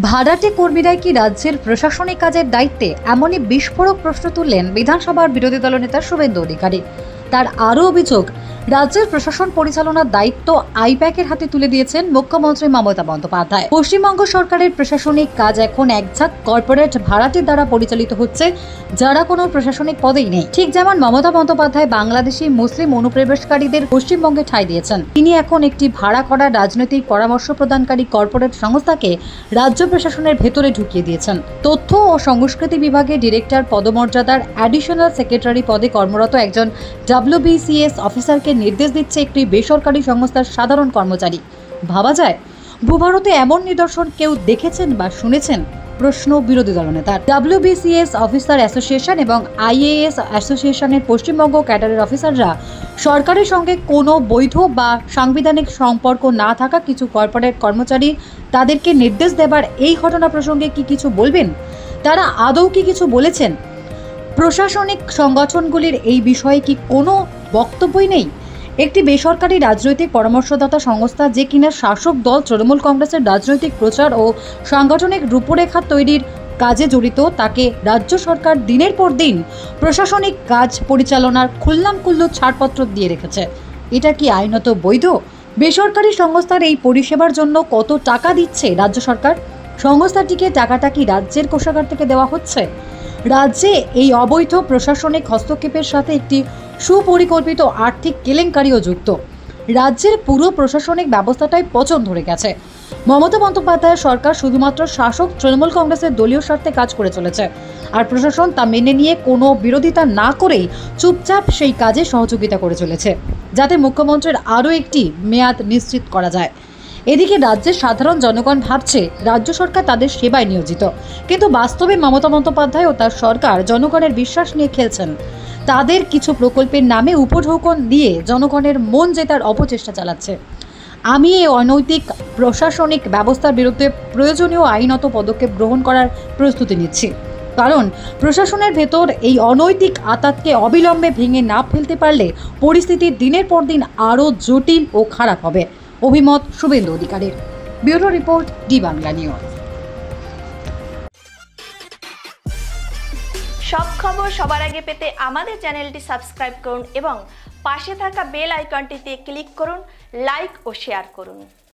ভাড়াটে কর্মীরাই কি রাজ্যের প্রশাসনিক কাজের দায়িত্বে? এমনই বিস্ফোরক প্রশ্ন তুললেন বিধানসভার বিরোধী দলনেতা শুভেন্দু অধিকারী। তার আরও অভিযোগ, রাজ্যের প্রশাসন পরিচালনার দায়িত্ব আইপ্যাকের হাতে তুলে দিয়েছেন মুখ্যমন্ত্রী মমতা বন্দ্যোপাধ্যায়। পশ্চিমবঙ্গ সরকারের প্রশাসনিক কাজ এখন একঝাঁক কর্পোরেট ভাড়াটের দ্বারা পরিচালিত হচ্ছে, যারা কোনো প্রশাসনিক পদেই নেই। ঠিক যেমন মমতা বন্দ্যোপাধ্যায় বাংলাদেশি মুসলিম অনুপ্রবেশকারীদের পশ্চিমবঙ্গে ঠাঁই দিয়েছেন, তিনি এখন একটি ভাড়া করা রাজনৈতিক পরামর্শ প্রদানকারী কর্পোরেট সংস্থাকে রাজ্য প্রশাসনের ভেতরে ঢুকিয়ে দিয়েছেন। তথ্য ও সংস্কৃতি বিভাগে ডিরেক্টর পদমর্যাদার অ্যাডিশনাল সেক্রেটারি পদে কর্মরত একজন WBCS অফিসারকে নির্দেশ দিচ্ছে একটি বেসরকারি সংস্থার সাধারণ কর্মচারী। ভাবা যায়, ভূভারতে এমন নিদর্শন কেউ দেখেছেন বা শুনেছেন? প্রশ্ন বিরোধী দলনেতার। WBCS অফিসার অ্যাসোসিয়েশন এবং IAS অ্যাসোসিয়েশনের পশ্চিমবঙ্গ ক্যাডারের অফিসাররা সরকারের সঙ্গে কোনো বৈধ বা সাংবিধানিক সম্পর্ক না থাকা কিছু কর্পোরেট কর্মচারী তাদেরকে নির্দেশ দেবার এই ঘটনা প্রসঙ্গে কি কিছু বলবেন? তারা আদৌ কি কিছু বলেছেন? প্রশাসনিক সংগঠনগুলির এই বিষয়ে কি কোনো বক্তব্যই নেই? একটি বেসরকারি রাজনৈতিক পরামর্শদাতা সংস্থা, যে কিনা শাসক দল তৃণমূল কংগ্রেসের রাজনৈতিক প্রচার ও সাংগঠনিক রূপরেখা তৈরির কাজে জড়িত, তাকে রাজ্য সরকার দিনের পর দিন প্রশাসনিক কাজ পরিচালনার খুল্লামখুল্লু ছাড়পত্র দিয়ে রেখেছে। এটা কি আইনত বৈধ? বেসরকারি সংস্থার এই পরিষেবার জন্য কত টাকা দিচ্ছে রাজ্য সরকার? সংস্থাটিকে টাকাটা কি রাজ্যের কোষাগার থেকে দেওয়া হচ্ছে? রাজ্যে এই অবৈধ প্রশাসনিক হস্তক্ষেপের সাথে একটি সুপরিকল্পিত আর্থিক কেলেঙ্কারিও যুক্ত। রাজ্যের পুরো প্রশাসনিক ব্যবস্থাটাই পচন ধরে গেছে। মমতা বন্দ্যোপাধ্যায়ের সরকার শুধুমাত্র শাসক তৃণমূল কংগ্রেসের দলীয় স্বার্থে কাজ করে চলেছে, আর প্রশাসন তা মেনে নিয়ে কোনো বিরোধিতা না করেই চুপচাপ সেই কাজে সহযোগিতা করে চলেছে, যাতে মুখ্যমন্ত্রীর আরও একটি মেয়াদ নিশ্চিত করা যায়। এদিকে রাজ্যের সাধারণ জনগণ ভাবছে রাজ্য সরকার তাদের সেবায় নিয়োজিত, কিন্তু বাস্তবে মমতা বন্দ্যোপাধ্যায় ও তার সরকার জনগণের বিশ্বাস নিয়ে খেলছেন। তাদের কিছু প্রকল্পের নামে উপঢৌকন দিয়ে জনগণের মন জেতার অপচেষ্টা চালাচ্ছে। আমি এই অনৈতিক প্রশাসনিক ব্যবস্থার বিরুদ্ধে প্রয়োজনীয় আইনত পদক্ষেপ গ্রহণ করার প্রস্তুতি নিচ্ছি, কারণ প্রশাসনের ভেতর এই অনৈতিক আঁতাতকে অবিলম্বে ভেঙে না ফেলতে পারলে পরিস্থিতি দিনের পর দিন আরও জটিল ও খারাপ হবে। অভিমত শুভেন্দু অধিকারীর। Bureau report, D Bangla news. সব খবর সবার আগে পেতে আমাদের চ্যানেলটি সাবস্ক্রাইব করুন এবং পাশে থাকা বেল আইকনটিতে ক্লিক করুন, লাইক ও শেয়ার করুন।